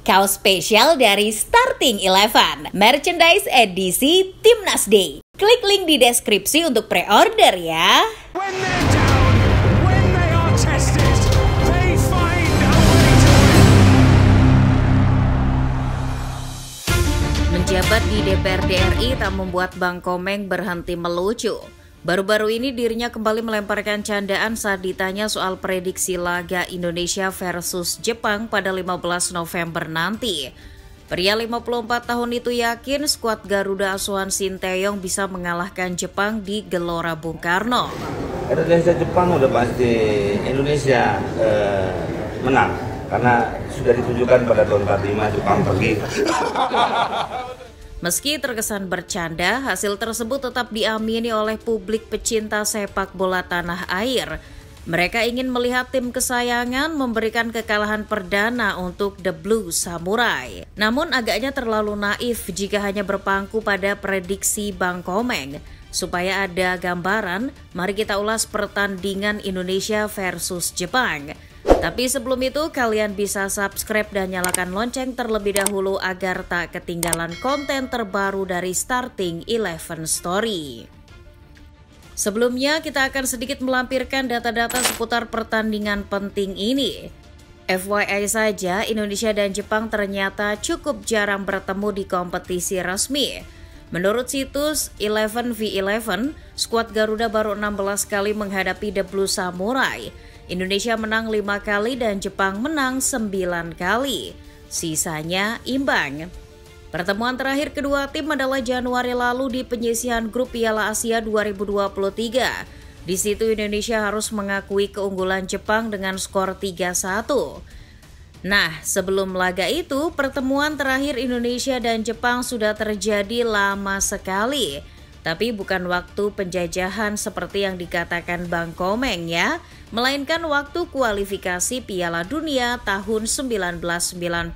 Kaos spesial dari Starting Eleven, merchandise edisi Timnas Day. Klik link di deskripsi untuk pre-order ya. When they're down, when they are tested, they find a way to win. Menjabat di DPRD RI tak membuat Bang Komeng berhenti melucu. Baru-baru ini dirinya kembali melemparkan candaan saat ditanya soal prediksi laga Indonesia versus Jepang pada 15 November nanti. Pria 54 tahun itu yakin skuad Garuda asuhan Sinteyong bisa mengalahkan Jepang di Gelora Bung Karno. Indonesia-Jepang udah pasti Indonesia menang karena sudah ditunjukkan pada tahun 45 Jepang pergi. Meski terkesan bercanda, hasil tersebut tetap diamini oleh publik pecinta sepak bola tanah air. Mereka ingin melihat tim kesayangan memberikan kekalahan perdana untuk The Blue Samurai. Namun agaknya terlalu naif jika hanya berpangku pada prediksi Bang Komeng. Supaya ada gambaran, mari kita ulas pertandingan Indonesia versus Jepang. Tapi sebelum itu, kalian bisa subscribe dan nyalakan lonceng terlebih dahulu agar tak ketinggalan konten terbaru dari Starting Eleven Story. Sebelumnya, kita akan sedikit melampirkan data-data seputar pertandingan penting ini. FYI saja, Indonesia dan Jepang ternyata cukup jarang bertemu di kompetisi resmi. Menurut situs 11v11, skuad Garuda baru 16 kali menghadapi The Blue Samurai. Indonesia menang 5 kali dan Jepang menang 9 kali. Sisanya imbang. Pertemuan terakhir kedua tim adalah Januari lalu di penyisihan grup Piala Asia 2023. Di situ Indonesia harus mengakui keunggulan Jepang dengan skor 3-1. Nah, sebelum laga itu, pertemuan terakhir Indonesia dan Jepang sudah terjadi lama sekali. Tapi bukan waktu penjajahan seperti yang dikatakan Bang Komeng ya, melainkan waktu kualifikasi Piala Dunia tahun 1990.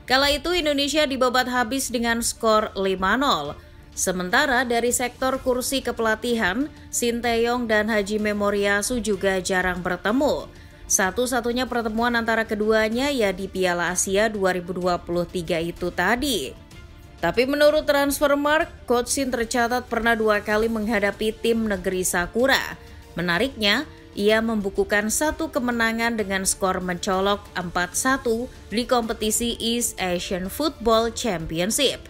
Kala itu Indonesia dibabat habis dengan skor 5-0. Sementara dari sektor kursi kepelatihan, Sinteyong dan Haji Memoriasu juga jarang bertemu. Satu-satunya pertemuan antara keduanya ya di Piala Asia 2023 itu tadi. Tapi menurut Transfermarkt, Coach Sin tercatat pernah 2 kali menghadapi tim negeri Sakura. Menariknya, ia membukukan 1 kemenangan dengan skor mencolok 4-1 di kompetisi East Asian Football Championship.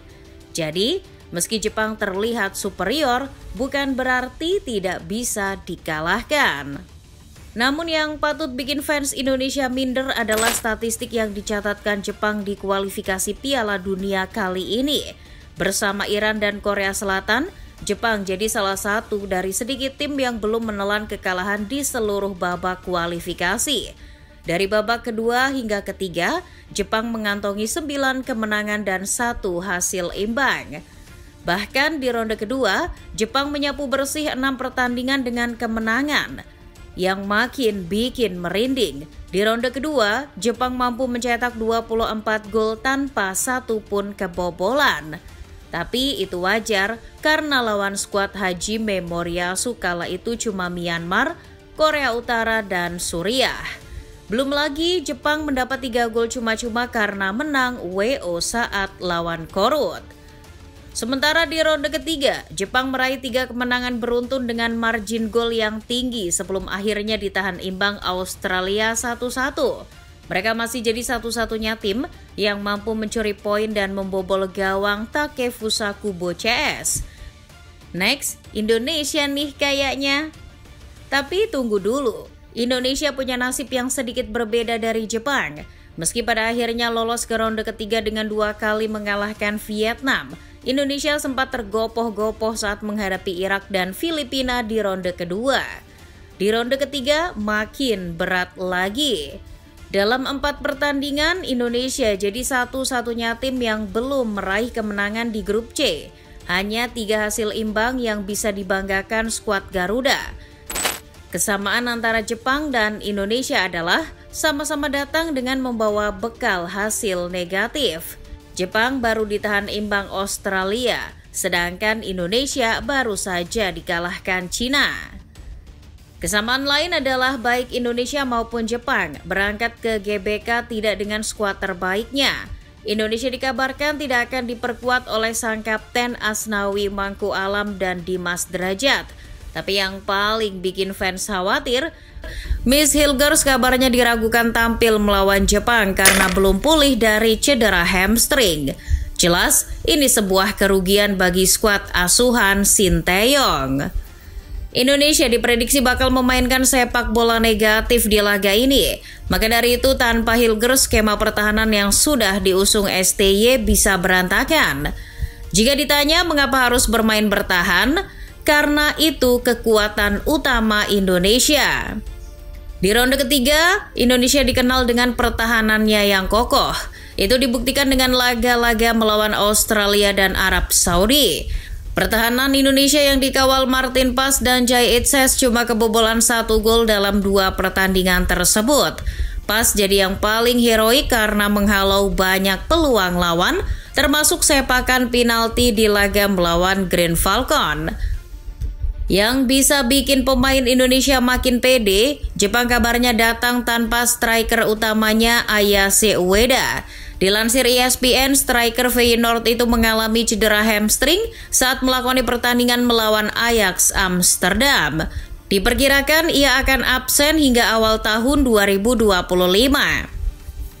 Jadi, meski Jepang terlihat superior, bukan berarti tidak bisa dikalahkan. Namun yang patut bikin fans Indonesia minder adalah statistik yang dicatatkan Jepang di kualifikasi Piala Dunia kali ini. Bersama Iran dan Korea Selatan, Jepang jadi salah satu dari sedikit tim yang belum menelan kekalahan di seluruh babak kualifikasi. Dari babak kedua hingga ketiga, Jepang mengantongi 9 kemenangan dan 1 hasil imbang. Bahkan di ronde kedua, Jepang menyapu bersih 6 pertandingan dengan kemenangan. Yang makin bikin merinding, di ronde kedua, Jepang mampu mencetak 24 gol tanpa satu pun kebobolan. Tapi itu wajar karena lawan skuad Haji Memoriasu kala itu cuma Myanmar, Korea Utara, dan Suriah. Belum lagi Jepang mendapat 3 gol cuma-cuma karena menang WO saat lawan Korut. Sementara di ronde ketiga, Jepang meraih 3 kemenangan beruntun dengan margin gol yang tinggi sebelum akhirnya ditahan imbang Australia 1-1. Mereka masih jadi satu-satunya tim yang mampu mencuri poin dan membobol gawang Takefusa Kubo CS. Next, Indonesia nih kayaknya. Tapi tunggu dulu, Indonesia punya nasib yang sedikit berbeda dari Jepang. Meski pada akhirnya lolos ke ronde ketiga dengan 2 kali mengalahkan Vietnam, Indonesia sempat tergopoh-gopoh saat menghadapi Irak dan Filipina di ronde kedua. Di ronde ketiga makin berat lagi. Dalam 4 pertandingan, Indonesia jadi satu-satunya tim yang belum meraih kemenangan di grup C. Hanya 3 hasil imbang yang bisa dibanggakan skuad Garuda. Kesamaan antara Jepang dan Indonesia adalah sama-sama datang dengan membawa bekal hasil negatif. Jepang baru ditahan imbang Australia, sedangkan Indonesia baru saja dikalahkan Cina. Kesamaan lain adalah baik Indonesia maupun Jepang berangkat ke GBK tidak dengan skuad terbaiknya. Indonesia dikabarkan tidak akan diperkuat oleh sang kapten Asnawi Mangku Alam dan Dimas Derajat. Tapi yang paling bikin fans khawatir, Miss Hilgers kabarnya diragukan tampil melawan Jepang karena belum pulih dari cedera hamstring. Jelas, ini sebuah kerugian bagi skuad asuhan Sinteyong. Indonesia diprediksi bakal memainkan sepak bola negatif di laga ini. Maka dari itu, tanpa Hilgers, skema pertahanan yang sudah diusung STY bisa berantakan. Jika ditanya mengapa harus bermain bertahan, karena itu kekuatan utama Indonesia. Di ronde ketiga, Indonesia dikenal dengan pertahanannya yang kokoh. Itu dibuktikan dengan laga-laga melawan Australia dan Arab Saudi. Pertahanan Indonesia yang dikawal Martin Pas dan Jai Itses cuma kebobolan 1 gol dalam 2 pertandingan tersebut. Pas jadi yang paling heroik karena menghalau banyak peluang lawan, termasuk sepakan penalti di laga melawan Green Falcon. Yang bisa bikin pemain Indonesia makin pede, Jepang kabarnya datang tanpa striker utamanya Ayase Ueda. Dilansir ESPN, striker Feyenoord itu mengalami cedera hamstring saat melakoni pertandingan melawan Ajax Amsterdam. Diperkirakan ia akan absen hingga awal tahun 2025.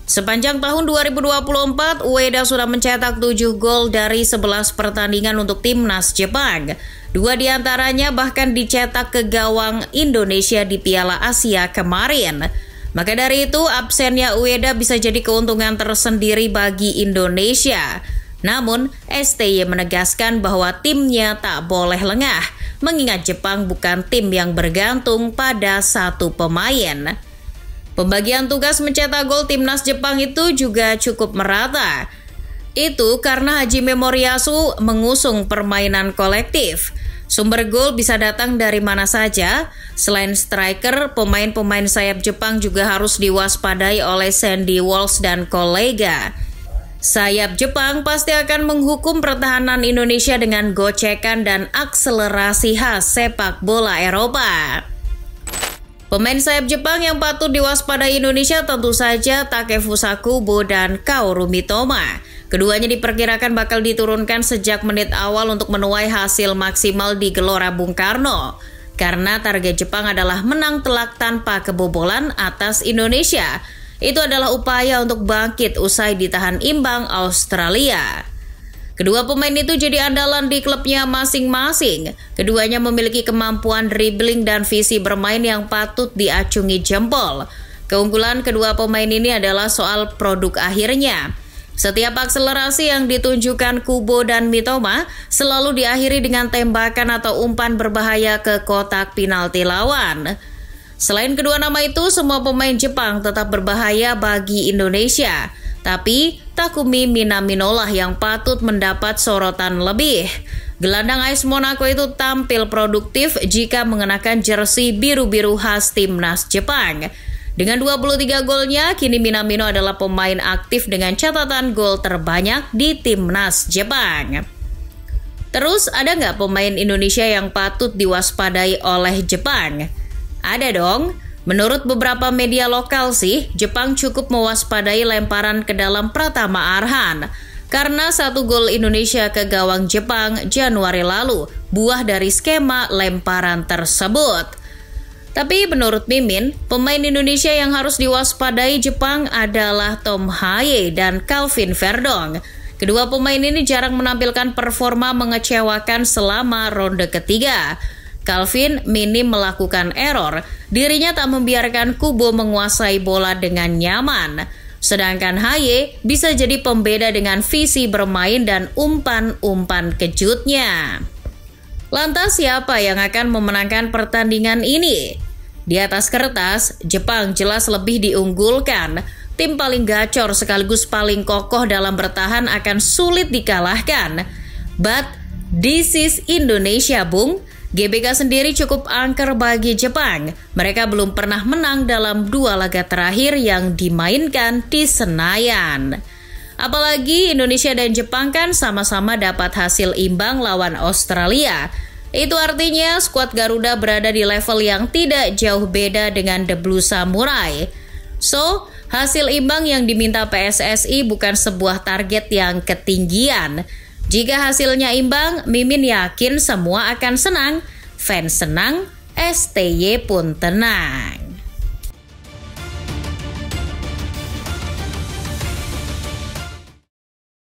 Sepanjang tahun 2024, Ueda sudah mencetak 7 gol dari 11 pertandingan untuk timnas Jepang. 2 diantaranya bahkan dicetak ke gawang Indonesia di Piala Asia kemarin. Maka dari itu, absennya Ueda bisa jadi keuntungan tersendiri bagi Indonesia. Namun, STY menegaskan bahwa timnya tak boleh lengah, mengingat Jepang bukan tim yang bergantung pada satu pemain. Pembagian tugas mencetak gol timnas Jepang itu juga cukup merata. Itu karena Hajime Moriyasu mengusung permainan kolektif. Sumber gol bisa datang dari mana saja. Selain striker, pemain-pemain sayap Jepang juga harus diwaspadai oleh Sandy Walsh dan kolega. Sayap Jepang pasti akan menghukum pertahanan Indonesia dengan gocekan dan akselerasi khas sepak bola Eropa. Pemain sayap Jepang yang patut diwaspadai Indonesia tentu saja Takefusa Kubo dan Kaoru Mitoma. Keduanya diperkirakan bakal diturunkan sejak menit awal untuk menuai hasil maksimal di Gelora Bung Karno. Karena target Jepang adalah menang telak tanpa kebobolan atas Indonesia. Itu adalah upaya untuk bangkit usai ditahan imbang Australia. Kedua pemain itu jadi andalan di klubnya masing-masing. Keduanya memiliki kemampuan dribbling dan visi bermain yang patut diacungi jempol. Keunggulan kedua pemain ini adalah soal produk akhirnya. Setiap akselerasi yang ditunjukkan Kubo dan Mitoma selalu diakhiri dengan tembakan atau umpan berbahaya ke kotak penalti lawan. Selain kedua nama itu, semua pemain Jepang tetap berbahaya bagi Indonesia. Tapi Takumi Minamino lah yang patut mendapat sorotan lebih. Gelandang AS Monaco itu tampil produktif jika mengenakan jersey biru-biru khas timnas Jepang. Dengan 23 golnya, kini Minamino adalah pemain aktif dengan catatan gol terbanyak di timnas Jepang. Terus, ada nggak pemain Indonesia yang patut diwaspadai oleh Jepang? Ada dong. Menurut beberapa media lokal sih, Jepang cukup mewaspadai lemparan ke dalam Pratama Arhan. Karena 1 gol Indonesia ke gawang Jepang Januari lalu, buah dari skema lemparan tersebut. Tapi menurut Mimin, pemain Indonesia yang harus diwaspadai Jepang adalah Tom Haye dan Calvin Verdong. Kedua pemain ini jarang menampilkan performa mengecewakan selama ronde ketiga. Calvin minim melakukan error, dirinya tak membiarkan Kubo menguasai bola dengan nyaman. Sedangkan Haye bisa jadi pembeda dengan visi bermain dan umpan-umpan kejutnya. Lantas siapa yang akan memenangkan pertandingan ini? Di atas kertas, Jepang jelas lebih diunggulkan. Tim paling gacor sekaligus paling kokoh dalam bertahan akan sulit dikalahkan. But this is Indonesia, Bung. GBK sendiri cukup angker bagi Jepang. Mereka belum pernah menang dalam 2 laga terakhir yang dimainkan di Senayan. Apalagi Indonesia dan Jepang kan sama-sama dapat hasil imbang lawan Australia. Itu artinya skuad Garuda berada di level yang tidak jauh beda dengan The Blue Samurai. So, hasil imbang yang diminta PSSI bukan sebuah target yang ketinggian. Jika hasilnya imbang, Mimin yakin semua akan senang. Fans senang, STY pun tenang.